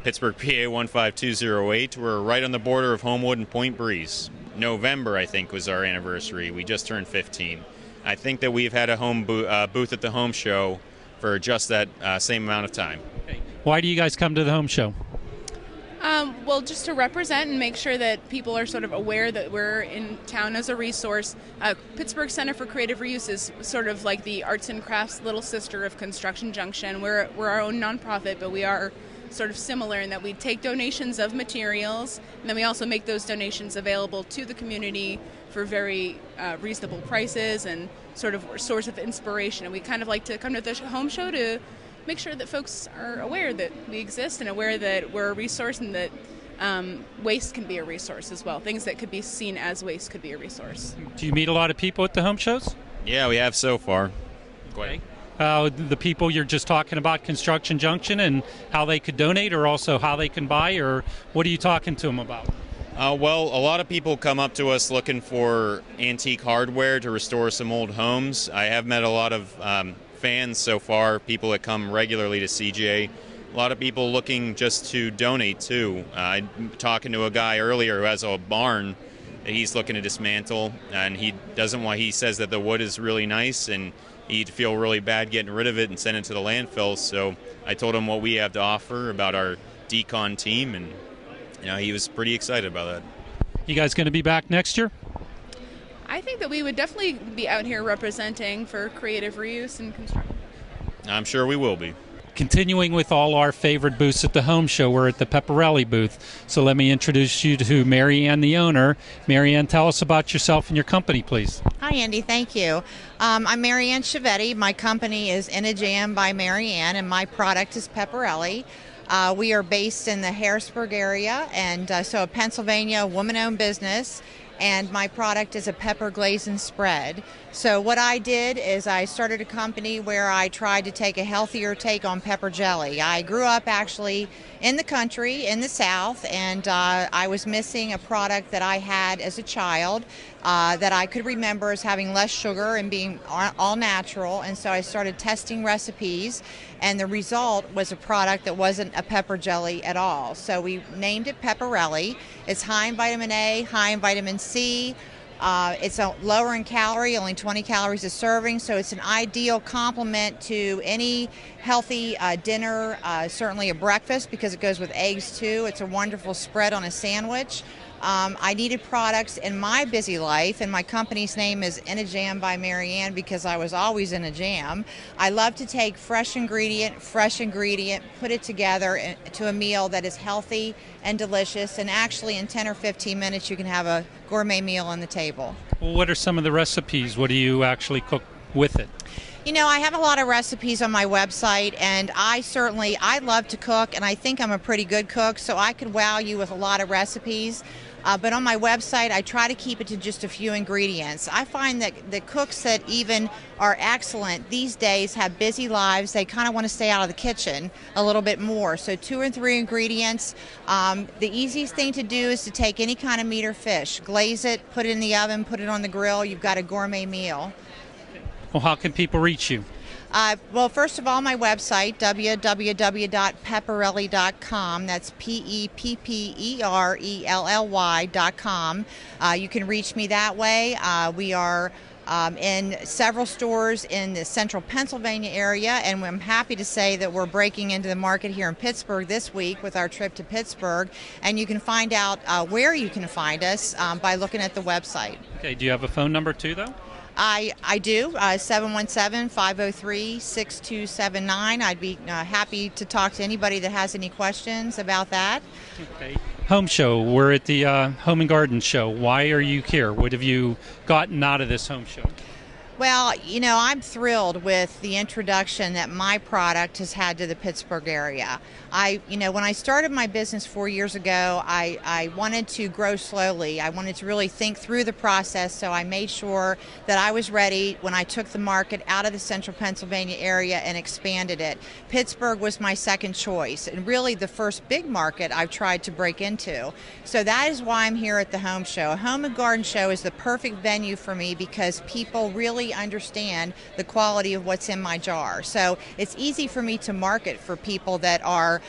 Pittsburgh, PA 15208. We're right on the border of Homewood and Point Breeze. November, I think, was our anniversary. We just turned 15. I think that we've had a home booth at the home show for just that same amount of time. Okay. Why do you guys come to the home show? Well, just to represent and make sure that people are sort of aware that we're in town as a resource. Pittsburgh Center for Creative Reuse is sort of like the arts and crafts little sister of Construction Junction. We're our own nonprofit, but we are sort of similar in that we take donations of materials, and then we also make those donations available to the community for very reasonable prices and sort of a source of inspiration. And we kind of like to come to the home show to make sure that folks are aware that we exist and aware that we're a resource, and that waste can be a resource as well. Things that could be seen as waste could be a resource. Do you meet a lot of people at the home shows? Yeah, we have so far. Okay. The people you're just talking about, Construction Junction, and how they could donate, or also how they can buy, or what are you talking to them about? Well, a lot of people come up to us looking for antique hardware to restore some old homes. I have met a lot of fans so far, people that come regularly to CJ. A lot of people looking just to donate too. I'm talking to a guy earlier who has a barn that he's looking to dismantle, and he says that the wood is really nice, and he'd feel really bad getting rid of it and send it to the landfill. So I told him what we have to offer about our decon team, and he was pretty excited about that. You guys going to be back next year? I think that we would definitely be out here representing for creative reuse and construction. I'm sure we will be. Continuing with all our favorite booths at the home show, we're at the Pepperelli booth. So let me introduce you to Mary Ann, the owner. Mary Ann, tell us about yourself and your company, please. Hi, Andy. Thank you. I'm Mary Ann Chiavetti. My company is In a Jam by Mary Ann, and my product is Pepperelli. We are based in the Harrisburg area, and so a Pennsylvania woman-owned business. And my product is a pepper glaze and spread. So what I did is I started a company where I tried to take a healthier take on pepper jelly. I grew up actually in the country, in the South, and I was missing a product that I had as a child that I could remember as having less sugar and being all natural. And so I started testing recipes, and the result was a product that wasn't a pepper jelly at all. So we named it Pepperelli. It's high in vitamin A, high in vitamin C. It's lower in calorie, only 20 calories a serving, so it's an ideal complement to any healthy dinner, certainly a breakfast, because it goes with eggs too. It's a wonderful spread on a sandwich. I needed products in my busy life, and my company's name is In a Jam by Mary Ann because I was always in a jam. I love to take fresh ingredient, put it together to a meal that is healthy and delicious, and actually in 10 or 15 minutes you can have a gourmet meal on the table. Well, what are some of the recipes? What do you actually cook with it? You know, I have a lot of recipes on my website, and I love to cook, and I think I'm a pretty good cook, so I could wow you with a lot of recipes. But on my website, I try to keep it to just a few ingredients. I find that the cooks that even are excellent these days have busy lives. They kind of want to stay out of the kitchen a little bit more. So 2 or 3 ingredients. The easiest thing to do is to take any kind of meat or fish, glaze it, put it in the oven, put it on the grill. You've got a gourmet meal. Well, how can people reach you? Well, first of all, my website, www.pepperelli.com. That's PEPPERELLY.com. You can reach me that way. We are in several stores in the central Pennsylvania area, and I'm happy to say that we're breaking into the market here in Pittsburgh this week with our trip to Pittsburgh. And you can find out where you can find us by looking at the website. Okay, do you have a phone number too, though? I do, 717-503-6279. I'd be happy to talk to anybody that has any questions about that. Okay. Home show. We're at the Home and Garden show. Why are you here? What have you gotten out of this home show? Well, you know, I'm thrilled with the introduction that my product has had to the Pittsburgh area. When I started my business 4 years ago, I wanted to grow slowly. I wanted to really think through the process, so I made sure that I was ready when I took the market out of the central Pennsylvania area and expanded it. Pittsburgh was my second choice, and really the first big market I've tried to break into. So that is why I'm here at the home show. A home and garden show is the perfect venue for me because people really understand the quality of what's in my jar. So it's easy for me to market for people that are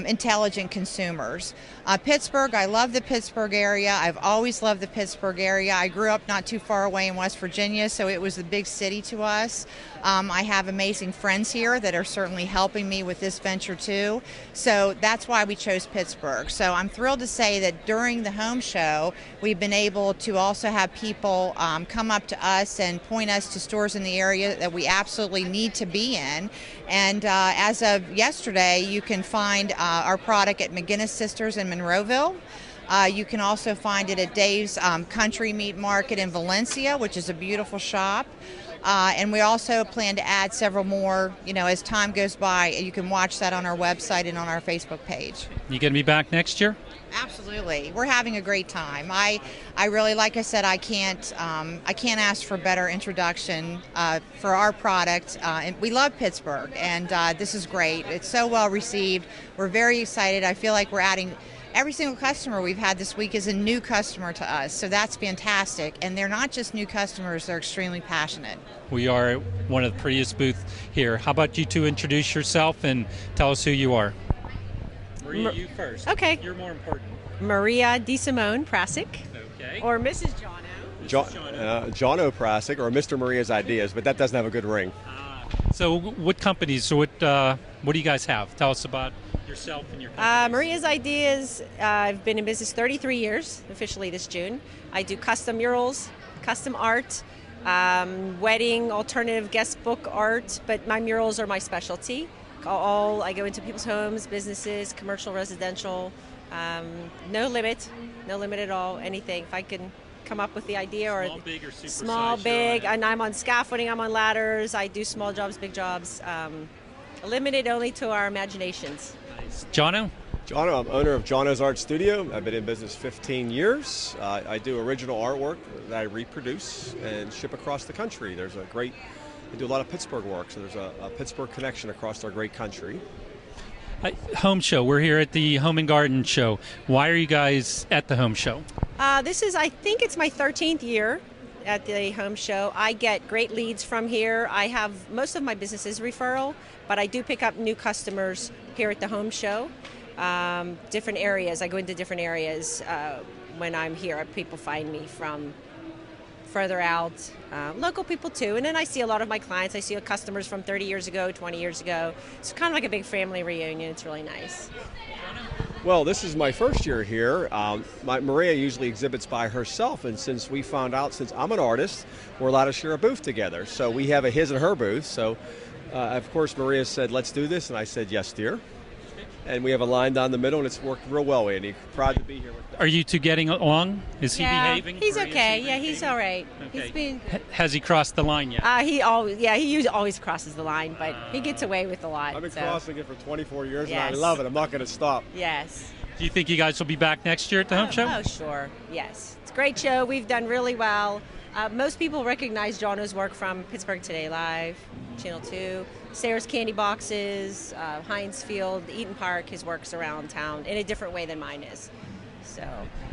intelligent consumers. Pittsburgh, I love the Pittsburgh area. I've always loved the Pittsburgh area. I grew up not too far away in West Virginia, so it was the big city to us. I have amazing friends here that are certainly helping me with this venture too. So that's why we chose Pittsburgh. So I'm thrilled to say that during the home show, we've been able to also have people come up to us and point us to stores in the area that we absolutely need to be in. And as of yesterday, you can find our product at McGinnis Sisters in Monroeville. You can also find it at Dave's Country Meat Market in Valencia, which is a beautiful shop. And we also plan to add several more, as time goes by. You can watch that on our website and on our Facebook page. You going to be back next year? Absolutely. We're having a great time. I really, like I said, I can't ask for better introduction for our product. And we love Pittsburgh, and this is great. It's so well received. We're very excited. I feel like we're adding. Every single customer we've had this week is a new customer to us, so that's fantastic. And they're not just new customers, they're extremely passionate. We are at one of the prettiest booths here. How about you two introduce yourself and tell us who you are? Maria, you first. Okay. You're more important. Maria DeSimone Prasic. Okay. Or Mrs. Jono. Jono Prasic, or Mr. Maria's Ideas, but that doesn't have a good ring. So what companies, what do you guys have? Tell us about yourself and your company. Maria's Ideas, I've been in business 33 years, officially this June. I do custom murals, custom art, wedding, alternative guest book art, but my murals are my specialty. I go into people's homes, businesses, commercial, residential, no limit at all, anything. If I can come up with the idea small, big, or super small, size, big, and I'm on scaffolding, I'm on ladders, I do small jobs, big jobs, limited only to our imaginations. Nice. Jono? Jono, I'm owner of Jono's Art Studio. I've been in business 15 years. I do original artwork that I reproduce and ship across the country. I do a lot of Pittsburgh work, so there's a Pittsburgh connection across our great country. Home show. We're here at the Home and Garden show. Why are you guys at the home show? I think it's my 13th year at the home show. I get great leads from here. I have most of my business is referral, but I do pick up new customers here at the home show. Different areas. I go into different areas when I'm here. People find me from further out, local people too. And then I see a lot of my clients. I see customers from 30 years ago, 20 years ago. It's kind of like a big family reunion. It's really nice. Well, this is my first year here. Maria usually exhibits by herself, and since we found out, since I'm an artist, we're allowed to share a booth together. So we have a his and her booth. So, of course, Maria said, let's do this, and I said, yes, dear. And we have a line down the middle, and it's worked real well, Andy. Proud to be here with you. Are you two getting along? Is he behaving? He's okay. Yeah, he's all right. Okay. He's been. Has he crossed the line yet? He usually always crosses the line, but he gets away with a lot. I've been so. crossing it for 24 years, Yes. and I love it. I'm not going to stop. Yes. Do you think you guys will be back next year at the Home Show? Oh, sure. Yes. It's a great show. We've done really well. Most people recognize Jono's work from Pittsburgh Today Live, Channel 2, Sayers Candy Boxes, Heinz Field, Eaton Park. His work's around town in a different way than mine is. So.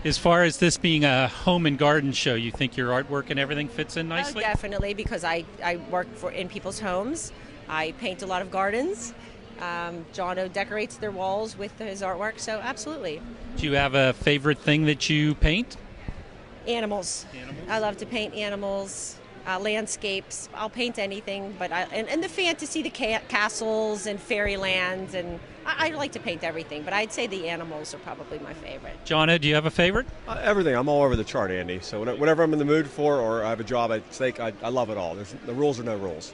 As far as this being a home and garden show, you think your artwork and everything fits in nicely? Oh, definitely, because I work in people's homes. I paint a lot of gardens. Jono decorates their walls with his artwork, so absolutely. Do you have a favorite thing that you paint? Animals. I love to paint animals, landscapes. I'll paint anything, but and the fantasy, the castles and fairylands, and I like to paint everything, but I'd say the animals are probably my favorite. Jono, do you have a favorite? Everything. I'm all over the chart, Andy. So whatever I'm in the mood for, or I have a job at stake, I love it all. The rules are no rules.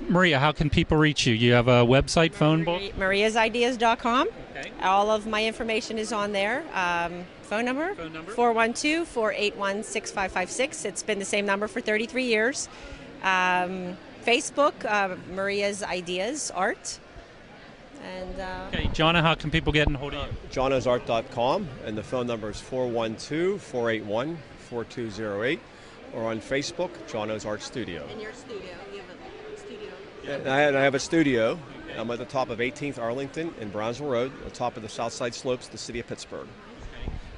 Maria, how can people reach you? You have a website, phone book? mariasideas.com. Okay. All of my information is on there. Phone number? 412-481-6556. It's been the same number for 33 years. Facebook, Maria's Ideas Art. And okay, Jono, how can people get in hold of you? JonosArt.com, and the phone number is 412-481-4208, or on Facebook, Jono's Art Studio. In your studio, you have a studio. And I have a studio. I'm at the top of 18th Arlington in Brownsville Road, the top of the south side slopes of the city of Pittsburgh.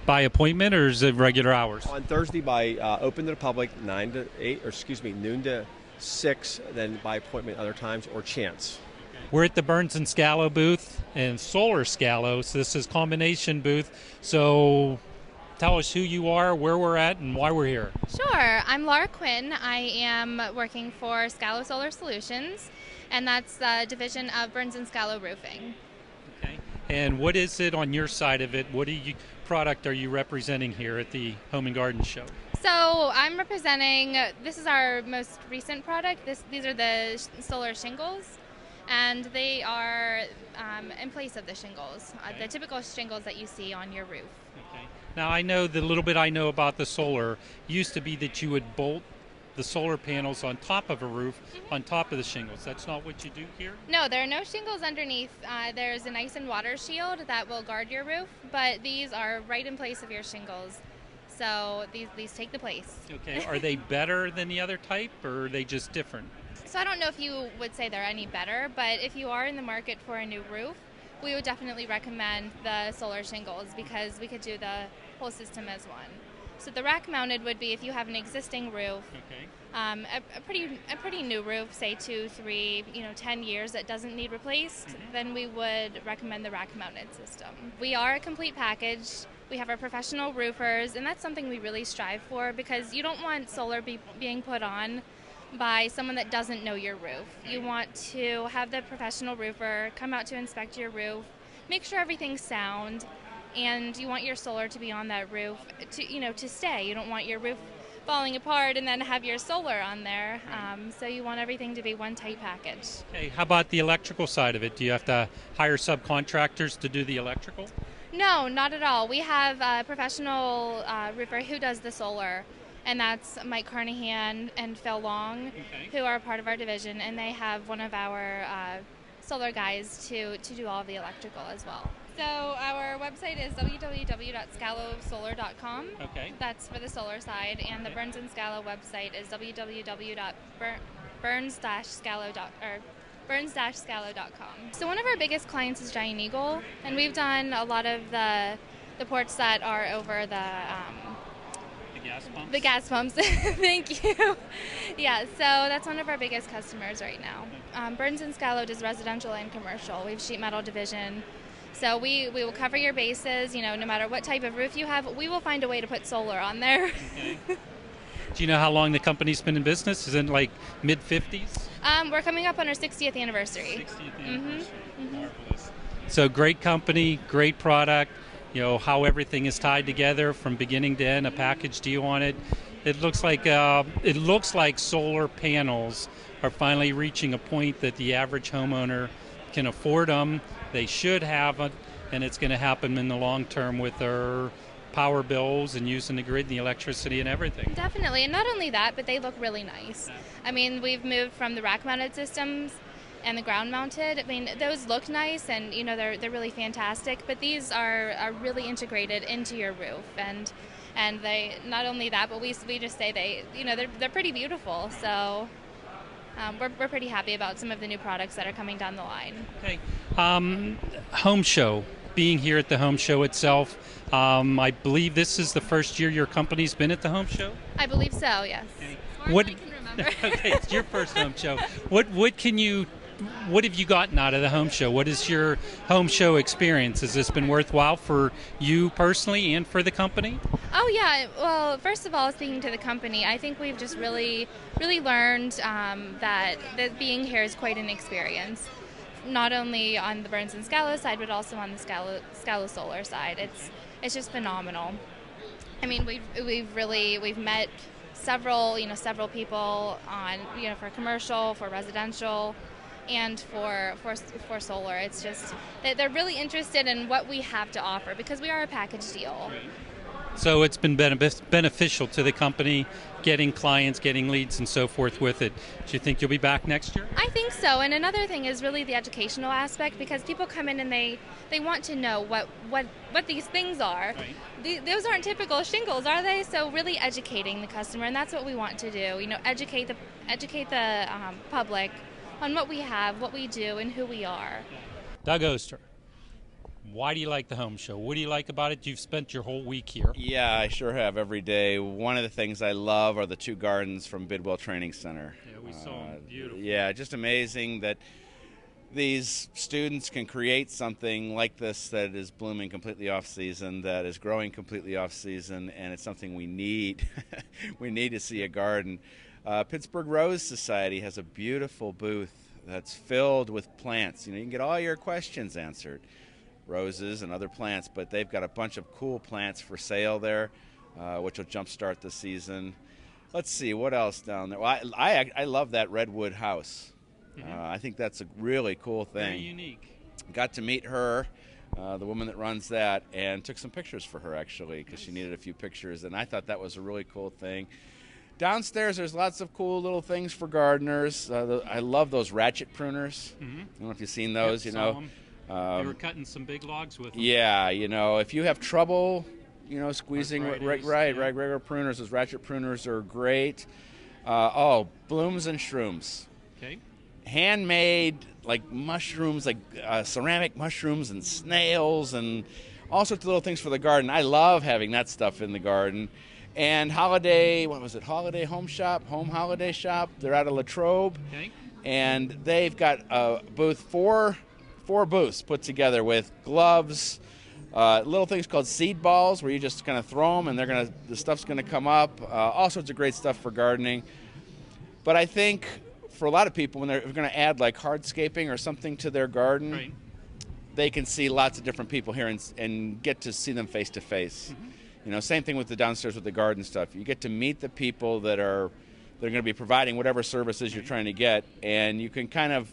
By appointment, or is it regular hours? On Thursday, by open to the public, noon to 6, then by appointment other times, or chance. We're at the Burns and Scalo booth and Solar Scalo, so this is combination booth. So tell us who you are, where we're at, and why we're here. Sure. I'm Laura Quinn. I am working for Scalo Solar Solutions, and that's the division of Burns and Scalo Roofing. Okay. And what is it on your side of it? What product are you representing here at the Home and Garden Show? So I'm representing, this is our most recent product. These are the solar shingles, and they are in place of the shingles, the typical shingles that you see on your roof. Okay. Now, I know the little bit I know about the solar used to be that you would bolt the solar panels on top of a roof, on top of the shingles. That's not what you do here? No, there are no shingles underneath. There's an ice and water shield that will guard your roof, but these are right in place of your shingles. So these take the place. Okay. Are they better than the other type, or are they just different? So I don't know if you would say they're any better, but if you are in the market for a new roof, we would definitely recommend the solar shingles, because we could do the whole system as one. So the rack mounted would be if you have an existing roof, okay. A pretty new roof, say 2, 3, 10 years that doesn't need replaced, then we would recommend the rack mounted system. We are a complete package. We have our professional roofers, and that's something we really strive for, because you don't want solar being put on by someone that doesn't know your roof. You want to have the professional roofer come out to inspect your roof, make sure everything's sound, and you want your solar to be on that roof to stay. You don't want your roof falling apart and then have your solar on there. So you want everything to be one tight package. Okay, how about the electrical side of it? Do you have to hire subcontractors to do the electrical? No, not at all. We have a professional roofer who does the solar, and that's Mike Carnahan and Phil Long, who are a part of our division, and they have one of our solar guys to do all of the electrical as well. So our website is www.scalosolar.com. Okay. That's for the solar side, and the Burns and Scalo website is www.burns-scalo.com. So one of our biggest clients is Giant Eagle, and we've done a lot of the ports that are over the gas pumps? The gas pumps. Thank you. Yeah, so that's one of our biggest customers right now. Burns and Scalo does residential and commercial. We have sheet metal division. So we will cover your bases, no matter what type of roof you have, we will find a way to put solar on there. Okay. Do you know how long the company's been in business? Is it like mid-50s? We're coming up on our 60th anniversary. 60th anniversary. Marvelous. So great company, great product. You know how everything is tied together from beginning to end. A package deal on it. It looks like solar panels are finally reaching a point that the average homeowner can afford them. They should have it, and it's going to happen in the long term with their power bills and using the grid and the electricity and everything. Definitely, and not only that, but they look really nice. I mean, we've moved from the rack-mounted systems and the ground-mounted. I mean, those look nice, and you know they're really fantastic. But these are really integrated into your roof, and they not only that, but we just say they're pretty beautiful. So we're pretty happy about some of the new products that are coming down the line. Okay, home show. Being here at the home show itself, I believe this is the first year your company's been at the home show? I believe so, yes. Okay. As far as I can remember. Okay, it's your first home show. What have you gotten out of the home show? What is your home show experience? Has this been worthwhile for you personally and for the company? Oh yeah, well, first of all, speaking to the company, I think we've just really learned that being here is quite an experience. Not only on the Burns and Scalo side, but also on the Scalo Solar side. It's just phenomenal. I mean, we've met several people on for commercial, for residential, and for solar. It's just that they're really interested in what we have to offer because we are a package deal. So it's been beneficial to the company, getting clients, getting leads, and so forth with it. Do you think you'll be back next year? I think so. And another thing is really the educational aspect, because people come in and they want to know what these things are. Right. Those aren't typical shingles, are they? So really educating the customer, and that's what we want to do. Educate the public on what we have, what we do, and who we are. Doug Oster. Why do you like the home show? What do you like about it? You've spent your whole week here. Yeah, I sure have every day. One of the things I love are the two gardens from Bidwell Training Center. Yeah, we saw them. Beautiful. Yeah, just amazing that these students can create something like this that is blooming completely off season, that is growing completely off season, and it's something we need. We need to see a garden. Pittsburgh Rose Society has a beautiful booth that's filled with plants. You can get all your questions answered. Roses and other plants, but they've got a bunch of cool plants for sale there, which will jumpstart the season. Let's see, what else down there? Well, I love that redwood house. Mm-hmm. I think that's a really cool thing. Very unique. Got to meet her, the woman that runs that, and took some pictures for her, actually, because she needed a few pictures, and I thought that was a really cool thing. Downstairs, there's lots of cool little things for gardeners. I love those ratchet pruners. Mm-hmm. I don't know if you've seen those, They were cutting some big logs with them. Yeah, if you have trouble, squeezing regular pruners, those ratchet pruners are great. Blooms and shrooms. Okay. Handmade, like mushrooms, like ceramic mushrooms and snails and all sorts of little things for the garden. I love having that stuff in the garden. And Holiday Home Holiday Shop. They're out of Latrobe. Okay. And they've got a booth, four booths put together with gloves, little things called seed balls where you just kind of throw them and the stuff's going to come up. All sorts of great stuff for gardening. But I think for a lot of people, when they're going to add like hardscaping or something to their garden, right, they can see lots of different people here and get to see them face to face. Same thing with the downstairs with the garden stuff. You get to meet the people that are going to be providing whatever services you're trying to get, and you can kind of,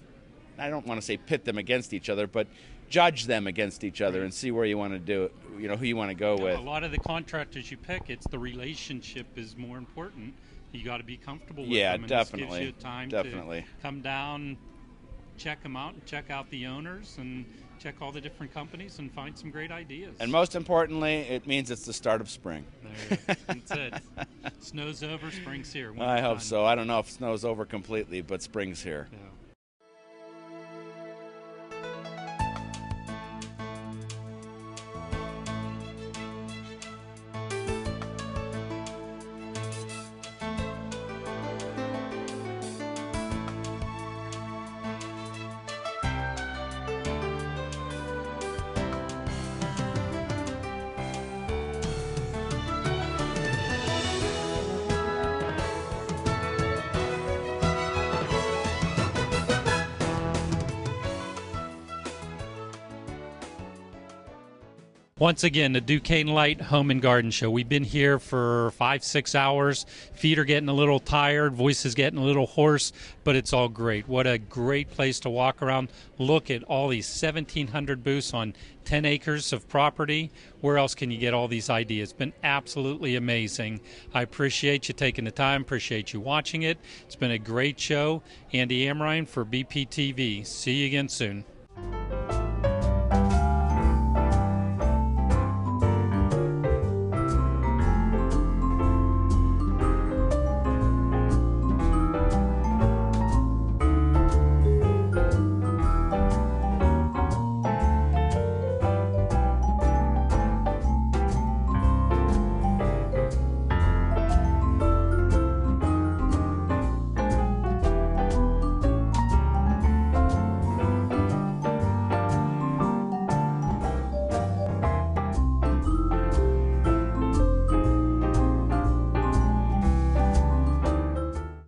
I don't want to say pit them against each other, but judge them against each other and see where you want to do it, who you want to go with. A lot of the contractors you pick, it's the relationship is more important. You got to be comfortable with them. And definitely. This gives you time to come down, check them out, and check out the owners, and check all the different companies and find some great ideas. And most importantly, it means it's the start of spring. That's it. Snow's over, spring's here. I hope so. I don't know if snow's over completely, but spring's here. Yeah. Once again, the Duquesne Light Home and Garden Show. We've been here for 5-6 hours. Feet are getting a little tired, voices getting a little hoarse, but it's all great. What a great place to walk around. Look at all these 1,700 booths on 10 acres of property. Where else can you get all these ideas? It's been absolutely amazing. I appreciate you taking the time, appreciate you watching it. It's been a great show. Andy Amrine for BPTV. See you again soon.